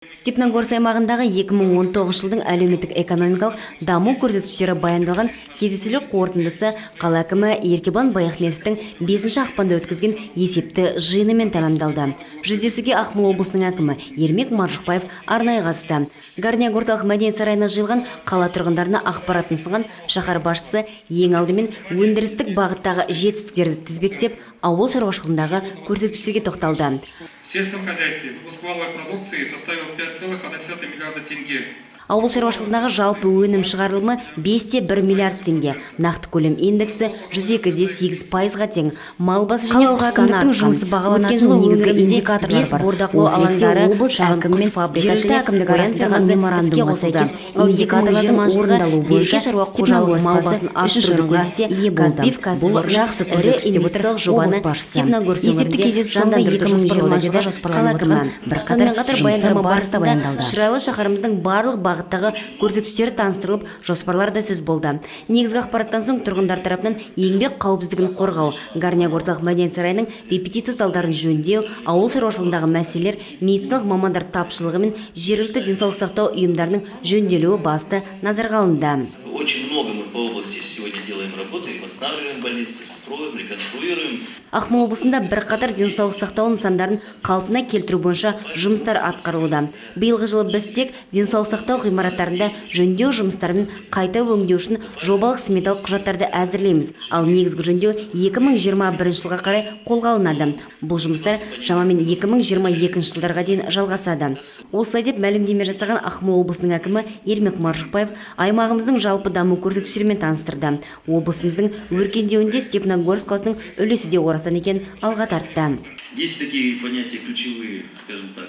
Степногорск аймағындағы 2019 жылдың әлеуметтік экономикалық даму көрсеткіштері баяндалған кездесулер қорытындысы қала әкімі Еркебұлан Баяхметовтің 5 ақпанда өткізген есепті жиынымен тәмамдалды. Жүздесуге Ақмола облысының әкімі Ермек Маржықпаев арнайы қатысты. Горняк орталық мәдениет сарайына жиылған қала тұрғындарына ақпарат ұсынған шаһар басшысы ең алдымен өндірістік бағыттағы жетістіктерді тізбектеп, ауыл шаруашылығындағы көрсеткіштерге тоқталды. В сельском хозяйстве выпуск валовой продукции составил 5,1 миллиарда тенге. Ауыл шаруашылығындағы жалпы өнім шығарылымы 5,1 миллиард теңге. Нақты көлем индексі 102,8%-ға тең. Мал басы және қостанай жұмысы бағаланатын негізгі индикаторлар бар. Бордақылау алаңдары, шағын құс фабрикасы және әкімдік арасындағы меморандумға сәйкес индикаторлардың орындалуы бойынша Степногорск қаласын арттыруға ие болды. Бұл жақсы көрсеткіш деп отыр облыс басшысы. Есепті кездесу соңында 2020 жоспарланып отырған бірқатар баяндама барысында шырайлы шаһарымыздың барлық бағыттағы көрсеткіштері таныстырылып, жоспарлар да сөз болды. Негізгі ақпараттан соң тұрғындар тарапынан еңбек қауіпсіздігін қорғау, Горняк орталық мәдениет сарайының репетиция залдарын жөндеу, ауыл шаруашылығындағы мәселелер, медициналық мамандар тапшылығы мен жергілікті денсаулық сақтау ұйымдарының жөнделуі басты назарға алынды. Очень много мы по области сегодня делаем работы, восстанавливаем больницы, строим, реконструируем. Ақмола облысында бірқатар денсаулық сақтау нысандарын қалпына келтіру бойынша жұмыстар атқарылуда. Биылғы жылы біз тек денсаулық сақтау ғимараттарында жөндеу жұмыстарын қайта өңдеу үшін жобалық сметалық құжаттарды әзірлейміз. Ал негізгі жөндеу 2021 жылға қарай қолға алынады. Бұл жұмыстар шамамен 2022 жылдарға дейін жалғасады. Осылай деп мәлімдеме жасаған Ақмола облысының әкімі Ермек Маржықпаев аймағымыздың жалпы даму көрсеткіштерімен таныстырды. Облысымыздың өркендеуінде Степногорск қаласының үлесі де орасан екен алға тартты. Есть такие понятия ключевые, скажем так,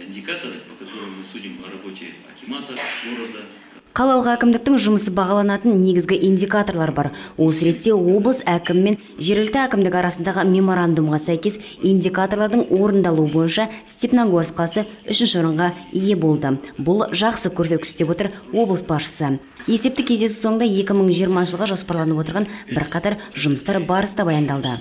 индикаторы, по которым мы судим о работе акимата города. Қалалық әкімдіктің жұмысы бағаланатын негізгі индикаторлар бар. Осы ретте облыс әкімі мен жергілікті әкімдік арасындағы меморандумға сәйкес индикаторлардың орындалуы бойынша Степногорск қаласы 3-ші орынға ие болды. Бұл жақсы көрсеткіш деп отыр облыс басшысы. Есепті кездесу соңында 2020 жылға жоспарланып отырған бірқатар жұмыстар барысы да баяндалды.